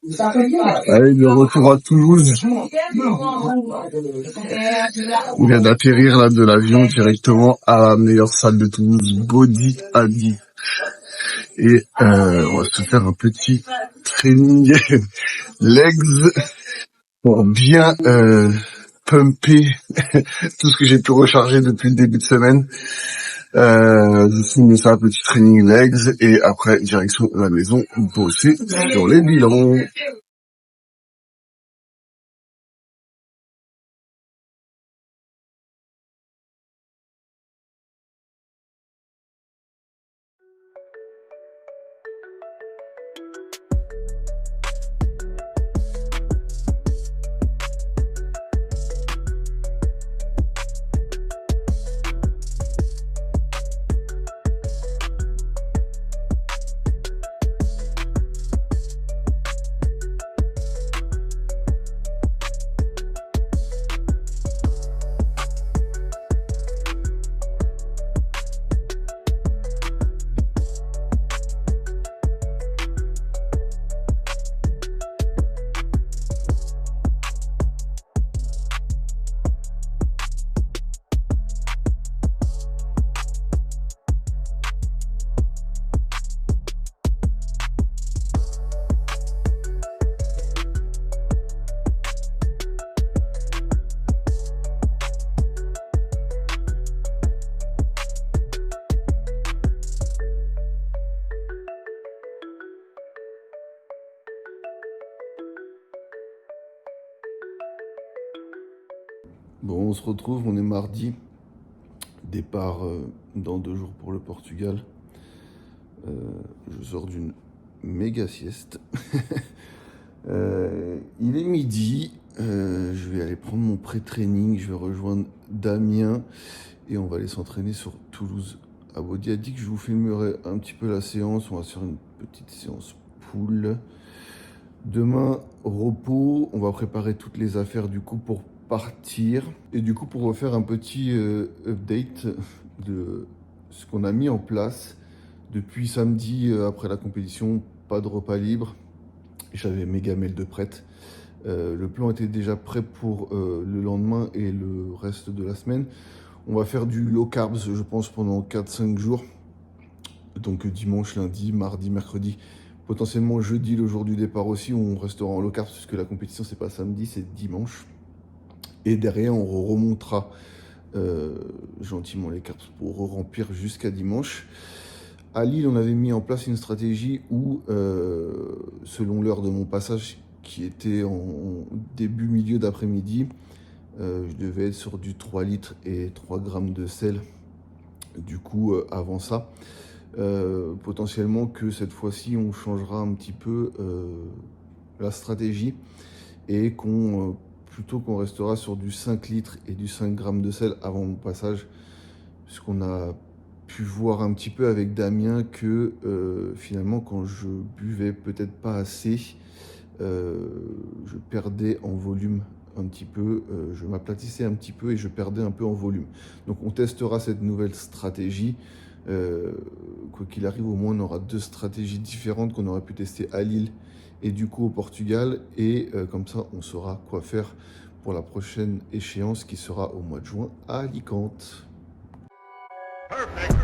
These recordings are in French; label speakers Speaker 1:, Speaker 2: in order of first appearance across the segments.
Speaker 1: Allez, de retour à Toulouse. On vient d'atterrir là de l'avion directement à la meilleure salle de Toulouse, Body Adi. Et on va se faire un petit training legs pour bien pumper tout ce que j'ai pu recharger depuis le début de semaine. Je finis ça, petit training legs, et après direction la maison, bosser sur les bilans. Bon, on se retrouve, on est mardi, départ dans 2 jours pour le Portugal. Je sors d'une méga sieste. Il est midi, je vais aller prendre mon pré-training, je vais rejoindre Damien et on va aller s'entraîner sur Toulouse. Abodi a dit que je vous filmerai un petit peu la séance, on va faire une petite séance pool. Demain, repos, on va préparer toutes les affaires du coup pour partir. Et du coup, pour refaire un petit update de ce qu'on a mis en place depuis samedi après la compétition, pas de repas libre. J'avais mes gamelles de prête. Le plan était déjà prêt pour le lendemain et le reste de la semaine. On va faire du low carbs, je pense, pendant 4-5 jours. Donc dimanche, lundi, mardi, mercredi. Potentiellement jeudi, le jour du départ aussi, on restera en low carbs puisque la compétition, c'est pas samedi, c'est dimanche. Et derrière, on remontera gentiment les carbs pour remplir jusqu'à dimanche. À Lille, on avait mis en place une stratégie où, selon l'heure de mon passage, qui était en début-milieu d'après-midi, je devais être sur du 3 litres et 3 grammes de sel. Du coup, avant ça, potentiellement que cette fois-ci, on changera un petit peu la stratégie et plutôt qu'on restera sur du 5 litres et du 5 grammes de sel avant mon passage, puisqu'on a pu voir un petit peu avec Damien que finalement quand je buvais peut-être pas assez, je perdais en volume un petit peu, je m'aplatissais un petit peu et je perdais un peu en volume. Donc on testera cette nouvelle stratégie. Quoi qu'il arrive, au moins on aura 2 stratégies différentes qu'on aurait pu tester à Lille et du coup au Portugal, et comme ça on saura quoi faire pour la prochaine échéance qui sera au mois de juin à Alicante. Perfect.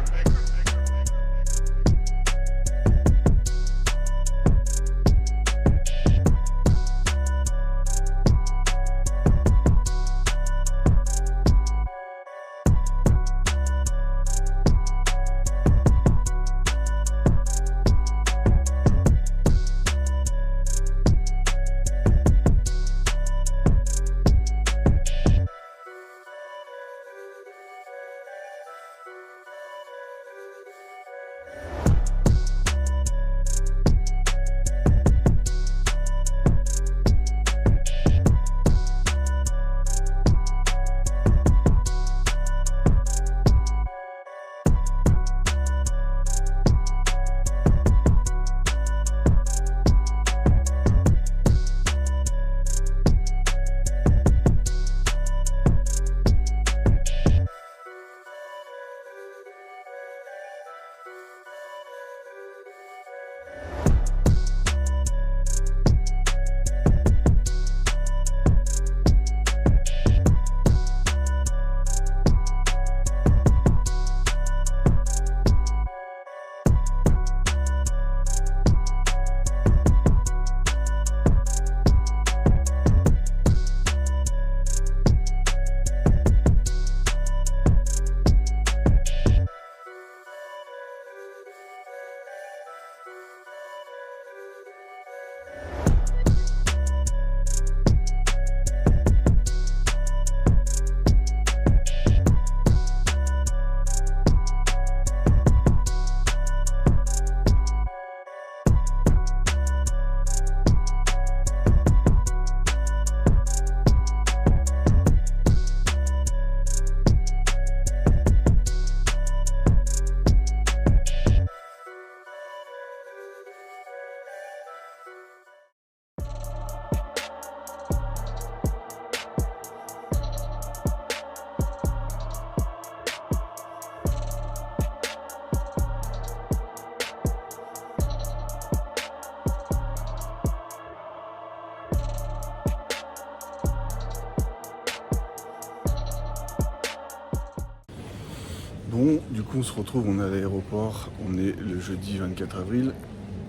Speaker 1: Bon, du coup, on se retrouve, on est à l'aéroport, on est le jeudi 24 avril,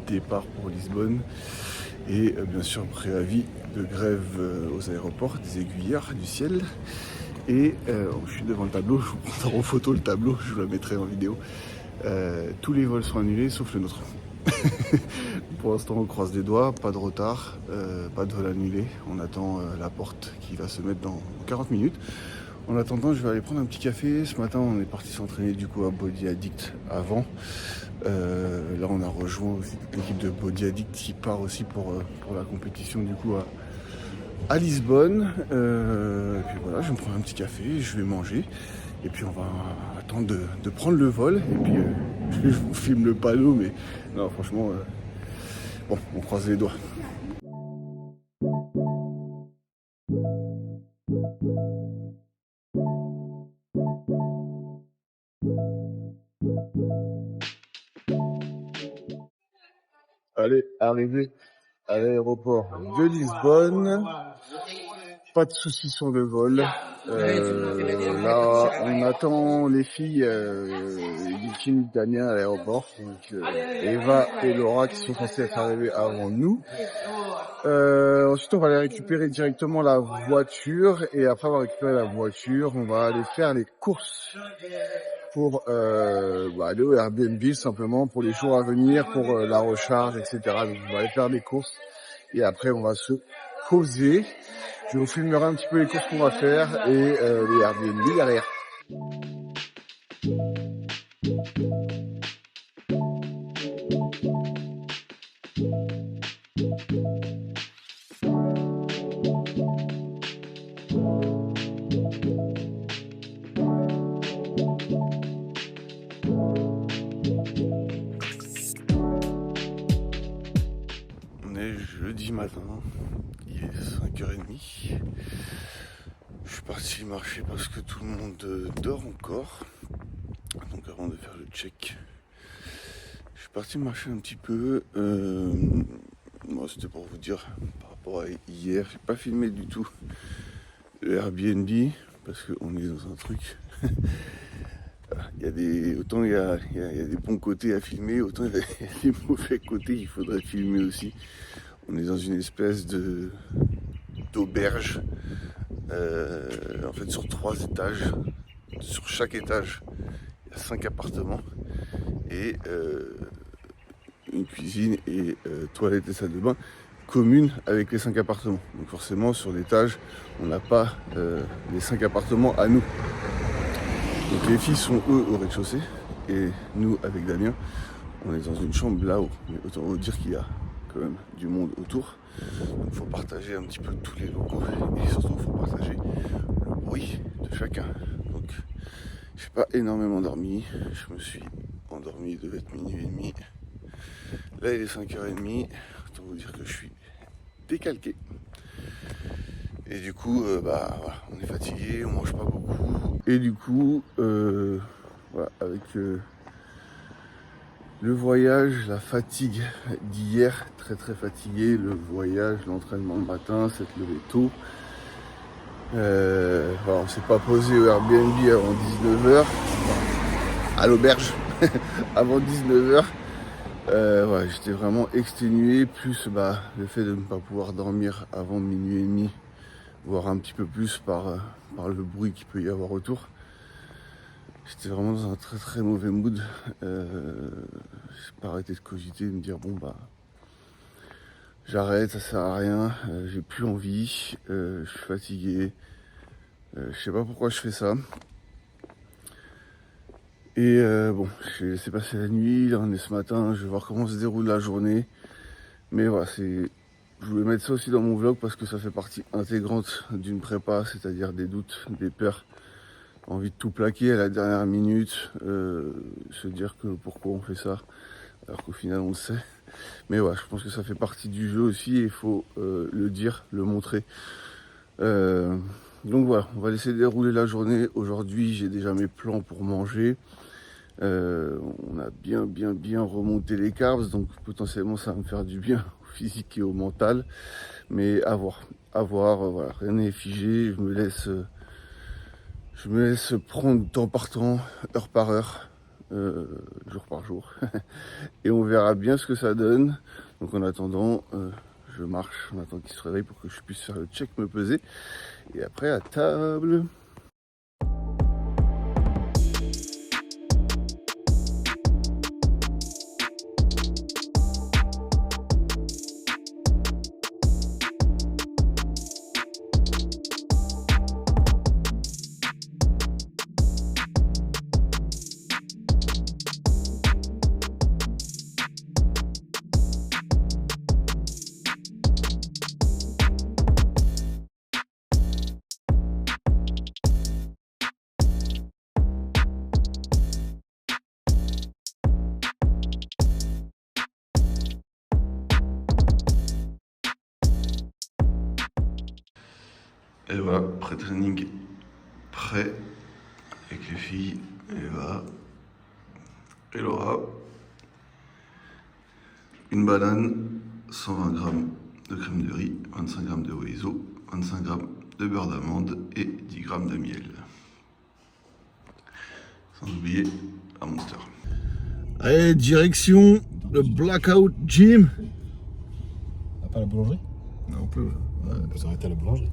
Speaker 1: départ pour Lisbonne, et bien sûr, préavis de grève aux aéroports, des aiguilleurs du ciel. Et je suis devant le tableau, je vous prends en photo le tableau, je vous la mettrai en vidéo. Tous les vols sont annulés, sauf le nôtre. Pour l'instant, on croise les doigts, pas de retard, pas de vol annulé. On attend la porte qui va se mettre dans 40 minutes. En attendant, je vais aller prendre un petit café. Ce matin, on est parti s'entraîner du coup à Body Addict avant. Là, on a rejoint aussi l'équipe de Body Addict qui part aussi pour la compétition du coup à Lisbonne. Et puis voilà, je vais me prendre un petit café, je vais manger. Et puis on va attendre de prendre le vol. Et puis je vous filme le panneau, mais non, franchement, bon, on croise les doigts. Allez, arrivé à l'aéroport de Lisbonne. Pas de soucis sur le vol. Là, on attend les filles Yukine et Damien à l'aéroport. Donc, Eva et Laura qui sont censées être arrivées avant nous. Ensuite, on va aller récupérer directement la voiture. Et après avoir récupéré la voiture, on va aller faire les courses pour aller au Airbnb simplement pour les jours à venir, pour la recharge, etc. Donc, on va aller faire des courses. Et après, on va se poser. Je vous filmerai un petit peu les courses qu'on va faire et les Airbnb derrière. On est jeudi matin, il est 5h30. Je suis parti marcher parce que tout le monde dort encore. Donc avant de faire le check, je suis parti marcher un petit peu. Moi, c'était pour vous dire par rapport à hier, j'ai pas filmé du tout le Airbnb parce qu'on est dans un truc. Il y a des bons côtés à filmer, autant il y a des mauvais côtés qu'il faudrait filmer aussi. On est dans une espèce d'auberge, en fait sur 3 étages. Sur chaque étage, il y a 5 appartements et une cuisine et toilette et salle de bain commune avec les 5 appartements. Donc forcément sur l'étage, on n'a pas les 5 appartements à nous. Donc les filles sont eux au rez-de-chaussée et nous avec Damien, on est dans une chambre là-haut. Mais autant vous dire qu'il y a quand même du monde autour. Donc il faut partager un petit peu tous les locaux et surtout il faut partager le bruit de chacun. Donc j'ai pas énormément dormi. Je me suis endormi, il devait être minuit et demi. Là il est 5h30. Autant vous dire que je suis décalqué. Et du coup, voilà, on est fatigué, on mange pas beaucoup. Et du coup, voilà, avec le voyage, la fatigue d'hier, très très fatigué, le voyage, l'entraînement le matin, s'être levé tôt. Voilà, on s'est pas posé au Airbnb avant 19h, à l'auberge, avant 19h. Ouais, j'étais vraiment exténué, plus le fait de ne pas pouvoir dormir avant minuit et demi, voire un petit peu plus par le bruit qu'il peut y avoir autour. J'étais vraiment dans un très très mauvais mood. J'ai pas arrêté de cogiter, de me dire j'arrête, ça sert à rien, j'ai plus envie, je suis fatigué, je sais pas pourquoi je fais ça. Et j'ai laissé passer la nuit, là on est ce matin, je vais voir comment se déroule la journée. Mais voilà, je voulais mettre ça aussi dans mon vlog parce que ça fait partie intégrante d'une prépa, c'est-à-dire des doutes, des peurs, envie de tout plaquer à la dernière minute, se dire que pourquoi on fait ça, alors qu'au final on le sait. Mais ouais, je pense que ça fait partie du jeu aussi et il faut le dire, le montrer. Donc voilà, on va laisser dérouler la journée. Aujourd'hui, j'ai déjà mes plans pour manger. On a bien remonté les carbs, donc potentiellement ça va me faire du bien au physique et au mental. Mais à voir, voilà, rien n'est figé. Je me laisse prendre temps par temps, heure par heure, jour par jour. Et on verra bien ce que ça donne. Donc en attendant, je marche, on attend qu'il se réveille pour que je puisse faire le check, me peser. Et après à table. Et voilà, pré-training prêt avec les filles. Eva et Laura. Une banane, 120 g de crème de riz, 25 g de Weizo, 25 g de beurre d'amande et 10 g de miel. Sans oublier un Monster. Allez, direction le Blackout Gym.
Speaker 2: T'as pas la boulangerie?
Speaker 1: Non, on peut.
Speaker 2: On peut s'arrêter à la boulangerie.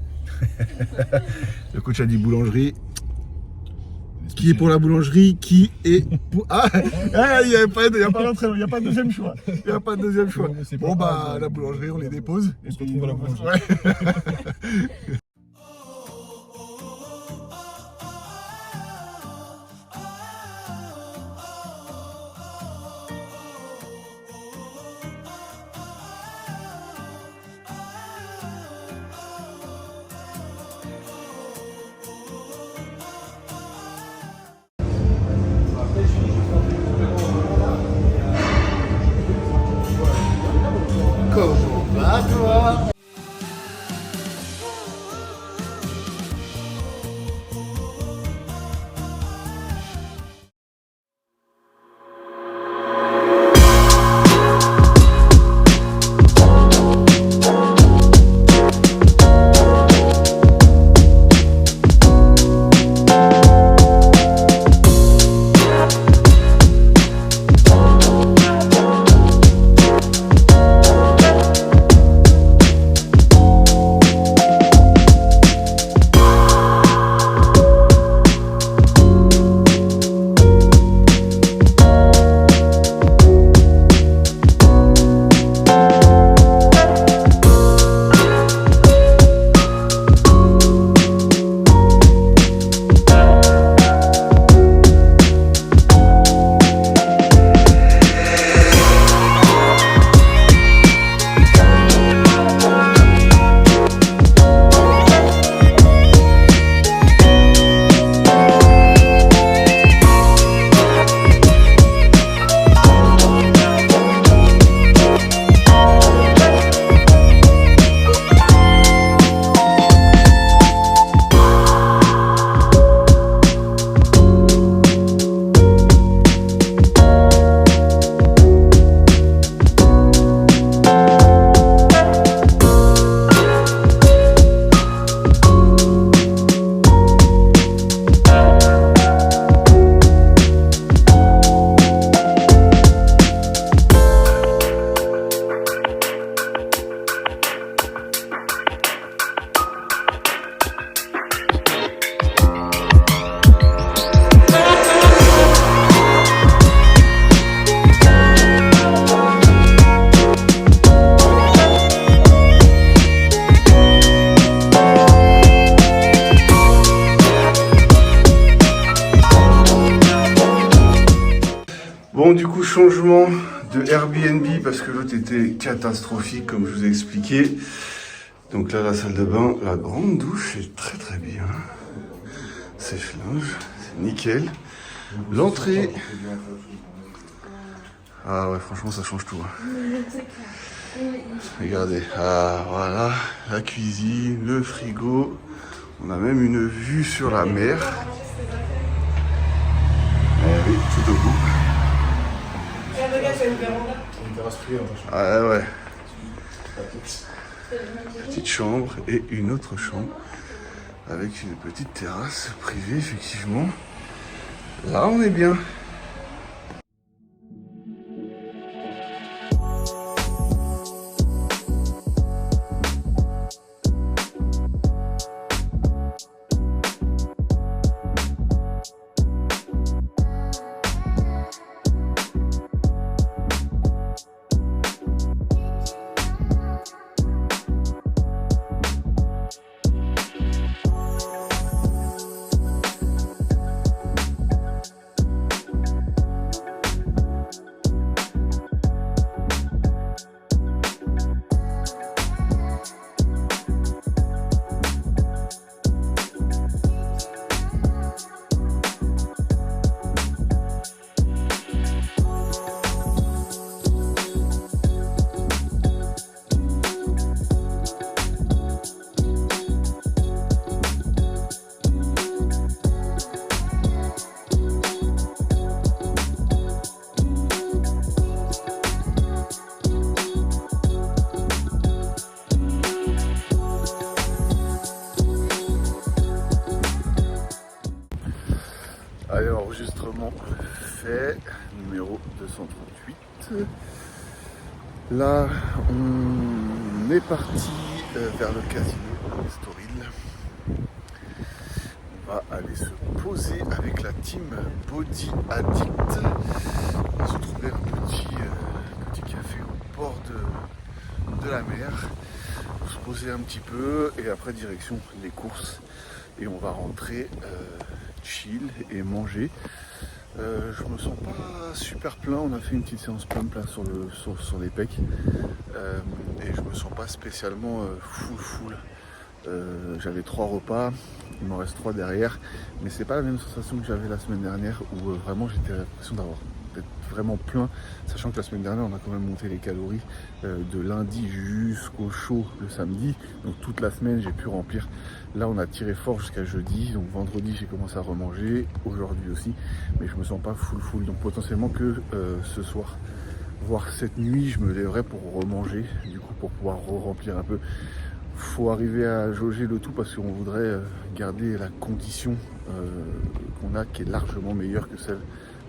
Speaker 1: Le coach a dit boulangerie. Qui est pour la boulangerie? Qui est pour... Ah, il n'y a pas de deuxième choix. Il n'y a pas de deuxième choix. Bon, bah, la boulangerie, on les dépose.
Speaker 2: On se retrouve à la boulangerie.
Speaker 1: Ouais. Comment va, toi? Bon, du coup, changement de Airbnb parce que l'autre était catastrophique, comme je vous ai expliqué. Donc là, la salle de bain, la grande douche est très très bien. Sèche-linge, c'est nickel. L'entrée. Ah ouais, franchement, ça change tout. Regardez, ah voilà, la cuisine, le frigo. On a même une vue sur la mer. Eh oui, tout au bout. Ah ouais. Petite chambre et une autre chambre. avec une petite terrasse privée, effectivement. Là, on est bien. Allez, enregistrement fait, numéro 238. Là, on est parti vers le casino Estoril. On va aller se poser avec la team Body Addict. On va se trouver un petit café au bord de la mer pour se poser un petit peu et après direction les courses. Et on va rentrer chill et manger. Je me sens pas super plein, on a fait une petite séance pump là sur les pecs et je me sens pas spécialement full. J'avais 3 repas, il m'en reste 3 derrière, mais c'est pas la même sensation que j'avais la semaine dernière où vraiment j'étais l'impression d'être vraiment plein, sachant que la semaine dernière on a quand même monté les calories de lundi jusqu'au show le samedi, donc toute la semaine j'ai pu remplir. Là on a tiré fort jusqu'à jeudi, donc vendredi j'ai commencé à remanger, aujourd'hui aussi, mais je me sens pas full, donc potentiellement que ce soir, voire cette nuit, je me lèverai pour remanger, du coup pour pouvoir remplir un peu. Faut arriver à jauger le tout parce qu'on voudrait garder la condition qu'on a qui est largement meilleure que celle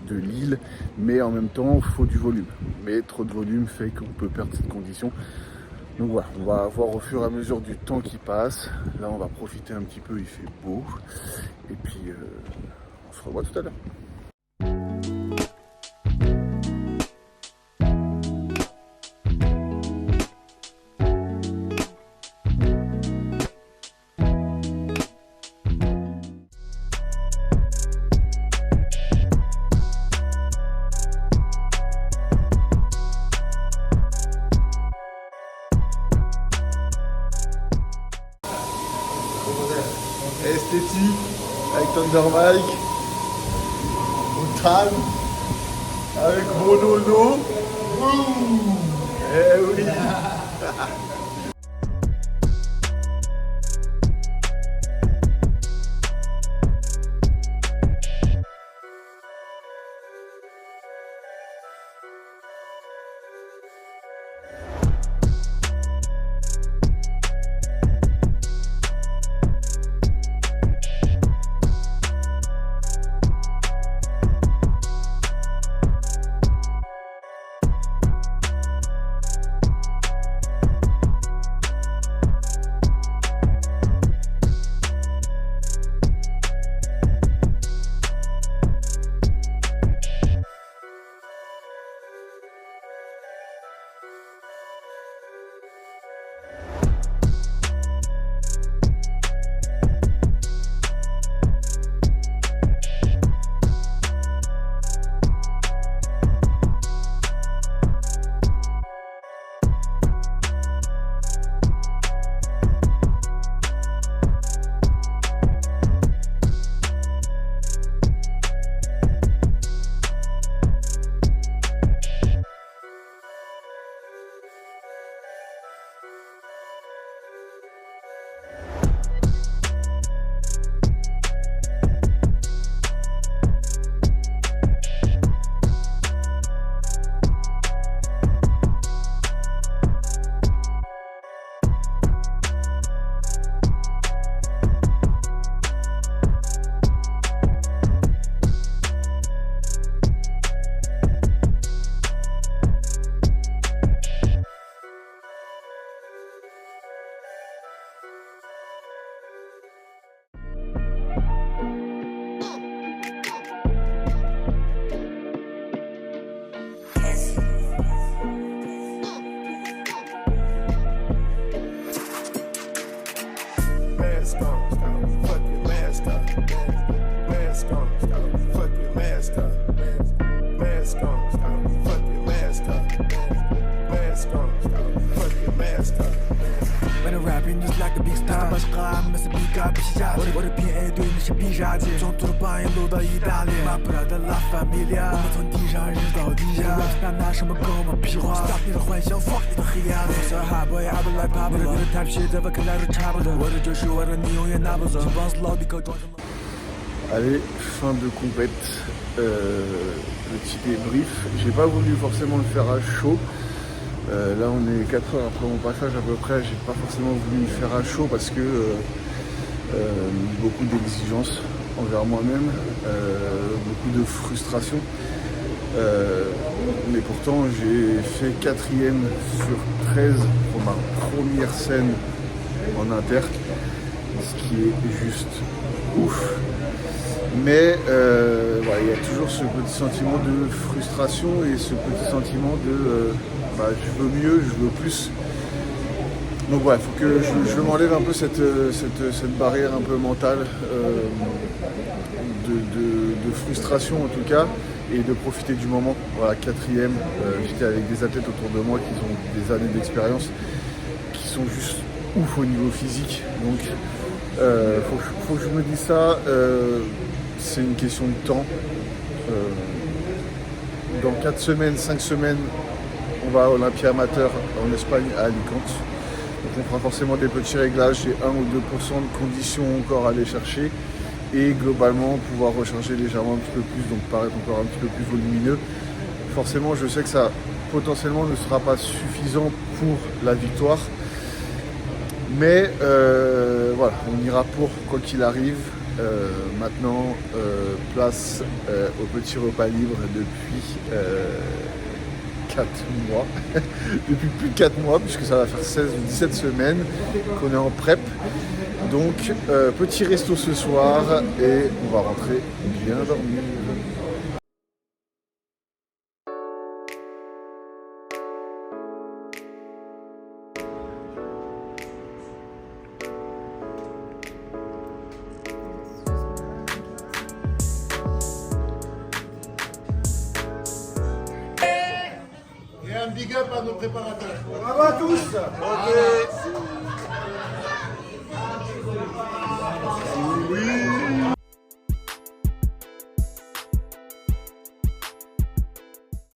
Speaker 1: de Lille, mais en même temps il faut du volume, mais trop de volume fait qu'on peut perdre cette condition. Donc voilà, on va voir au fur et à mesure du temps qui passe. Là on va profiter un petit peu, il fait beau, et puis on se revoit tout à l'heure. Esthétique avec Thunder Mike, Outan, avec Monono. Eh oui.
Speaker 3: fuck your mask up. Mask on, fuck your mask up.
Speaker 4: When I'm rapping just like a big star başka mesela bir kalp şişati我的偏爱对你是必杀技中途的半夜路到意大利马普拉的 La Familia 我们从地上日到地下拿什么跟我们屁话 Stop 你的幻想 fuck 你的黑暗小哈 boy I would like pop 你的 type shit 在我看来都差不多我的就是我的你永远拿不走帮死老弟口装成
Speaker 1: Allez, fin de compète, petit débrief. J'ai pas voulu forcément le faire à chaud. Là on est 4 heures après mon passage à peu près, j'ai pas forcément voulu le faire à chaud parce que beaucoup d'exigences envers moi-même, beaucoup de frustration. Mais pourtant j'ai fait 4e sur 13 pour ma première scène en inter, ce qui est juste ouf. Mais voilà, il y a toujours ce petit sentiment de frustration et ce petit sentiment de je veux mieux, je veux plus. Donc voilà, il faut que je m'enlève un peu cette barrière un peu mentale de frustration en tout cas et de profiter du moment. Voilà, 4e, j'étais avec des athlètes autour de moi qui ont des années d'expérience, qui sont juste ouf au niveau physique. Donc faut que je me dise ça, c'est une question de temps. Dans 4 semaines, 5 semaines, on va à Olympia Amateur en Espagne à Alicante. Donc on fera forcément des petits réglages, j'ai 1 ou 2% de conditions encore à aller chercher et globalement pouvoir recharger légèrement un petit peu plus, donc paraître encore un petit peu plus volumineux. Forcément je sais que ça potentiellement ne sera pas suffisant pour la victoire. Mais voilà, on ira pour quoi qu'il arrive. Maintenant, place au petit repas libre depuis 4 mois, depuis plus de 4 mois, puisque ça va faire 16 ou 17 semaines qu'on est en prep. Donc, petit resto ce soir et on va rentrer bien dormir.
Speaker 5: Et un big up à nos préparateurs.
Speaker 2: Bravo à tous.
Speaker 5: Ok.